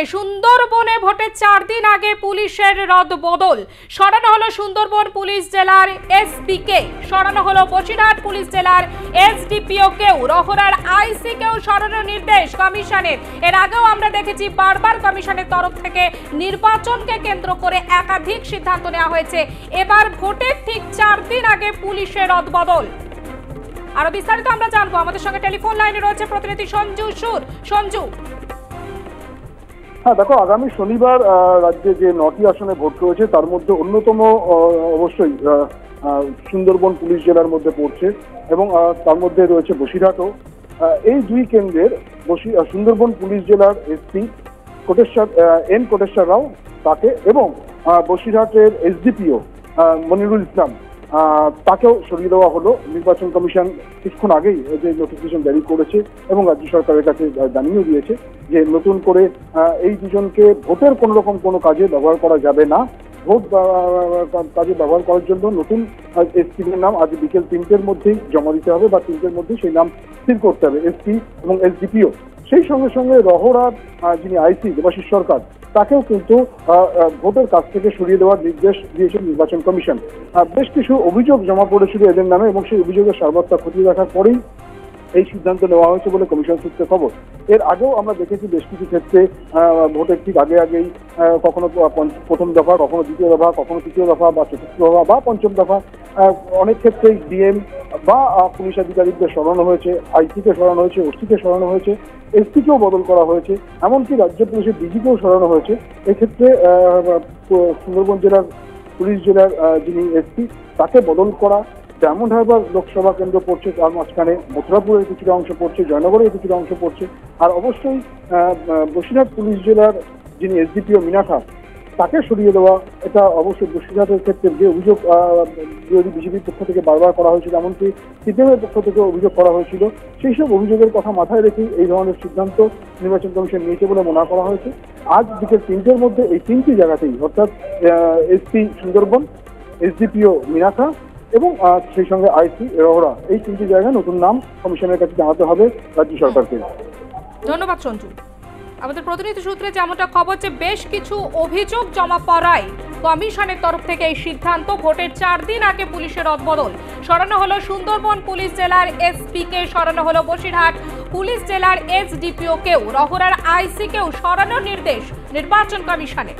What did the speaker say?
সুন্দরবনে ভোটের 4 দিন আগে পুলিশের রদবদল। সরানো হলো সুন্দরবন পুলিশ জেলার এসপিকে, সরানো হলো বসিরহাট পুলিশ জেলার এসডিপিও কেও, রহরার আইসি কেও সরানোর নির্দেশ কমিশনের। এর আগেও আমরা দেখেছি বারবার কমিশনের তরফ থেকে নির্বাচনকে কেন্দ্র করে একাধিক সিদ্ধান্ত নেওয়া হয়েছে। এবার ভোটের ঠিক 4 দিন আগে পুলিশের রদবদল। আরো বিস্তারিত আমরা জানবো, আমাদের সঙ্গে টেলিফোন লাইনে রয়েছে প্রতিনিধি সঞ্জু সুর। সঞ্জু, হ্যাঁ দেখো, আগামী শনিবার রাজ্যে যে 9টি আসনে ভোট রয়েছে তার মধ্যে অন্যতম অবশ্যই সুন্দরবন পুলিশ জেলার মধ্যে পড়ছে এবং তার মধ্যে রয়েছে বসিরহাটও। এই দুই কেন্দ্রের সুন্দরবন পুলিশ জেলার এসপি কোটেশ্বর রাও তাকে এবং বসিরহাটের এসডিপিও মনিরুল ইসলাম তাকেও সরিয়ে দেওয়া হলো। নির্বাচন কমিশন কিছুক্ষণ আগেই যে নোটিফিকেশন জারি করেছে এবং রাজ্য সরকারের কাছে জানিয়ে দিয়েছে যে নতুন করে এই দুজনকে ভোটের কোনো কাজে ব্যবহার করা যাবে না। ভোট কাজে ব্যবহার করার জন্য নতুন এসপির নাম আজ বিকেল 3টের মধ্যেই জমা দিতে হবে বা 3টের মধ্যেই সেই নাম স্থির করতে হবে এসপি এবং এসডিপিও। সেই সঙ্গে সঙ্গে রহরার যিনি আইসি দেবাশিস সরকার তাকেও কিন্তু ভোটের কাছ থেকে সরিয়ে দেওয়ার নির্দেশ দিয়েছে নির্বাচন কমিশন। বেশ কিছু অভিযোগ জমা পড়েছিল এদের নামে এবং সেই অভিযোগের সর্বাত্মক খতিয়ে দেখার পরেই এই সিদ্ধান্ত নেওয়া হয়েছে বলে কমিশন সূত্রে খবর। এর আগেও আমরা দেখেছি বেশ কিছু ক্ষেত্রে ভোটের ঠিক আগেই কখনো প্রথম দফা, কখনো দ্বিতীয় দফা, কখনো তৃতীয় দফা বা চতুর্থ দফা বা পঞ্চম দফা, অনেক ক্ষেত্রেই ডিএম বা পুলিশ আধিকারিকদের সরানো হয়েছে, আইসিকে সরানো হয়েছে, ওসিকে সরানো হয়েছে, এসপিকেও বদল করা হয়েছে, এমনকি রাজ্য পুলিশের ডিজিকেও সরানো হয়েছে। এক্ষেত্রে সুন্দরবন জেলার পুলিশ জেলার যিনি এসপি তাকে বদল করা, ডায়মন্ড হারবার লোকসভা কেন্দ্র পড়ছে, তার মাঝখানে মথুরাপুরের কিছুটা অংশ পড়ছে, জয়নগরের কিছুটা অংশ পড়ছে, আর অবশ্যই বসিরহাট পুলিশ জেলার যিনি এসডিপিও মিনাখা তাকে সরিয়ে দেওয়া। এটা অবশ্যই বসিরহাটের ক্ষেত্রে যে অভিযোগ বিরোধী বিজেপির পক্ষ থেকে বারবার করা হয়েছিল, এমনকি সিপিএমের পক্ষ থেকে অভিযোগ করা হয়েছিল, সেই সব অভিযোগের কথা মাথায় রেখেই এই ধরনের সিদ্ধান্ত নির্বাচন কমিশন নিয়েছে বলে মনে করা হয়েছে। আজ বিকেল 3টের মধ্যে এই 3টি জায়গাতেই অর্থাৎ এসপি সুন্দরবন, এসডিপিও মিনাখা এবং সেই সঙ্গে আইসি রহরা, এই 3টি জায়গায় নতুন নাম কমিশনের কাছে জানাতে হবে রাজ্য সরকারকে। ধন্যবাদ সঞ্জু। আমাদের প্রতিনিধি সূত্রে যেমনটা খবর যে বেশ কিছু অভিযোগ জমা পড়ায় কমিশনের তরফ থেকে এই সিদ্ধান্ত। ভোটের 4 দিন আগে পুলিশের রদবদল। সরানো হলো সুন্দরবন পুলিশ জেলার এসপি কে, সরানো হলো বসিরহাট পুলিশ জেলার এসডিপিও কেও, রহরার আইসি কেও সরানোর নির্দেশ নির্বাচন কমিশনের।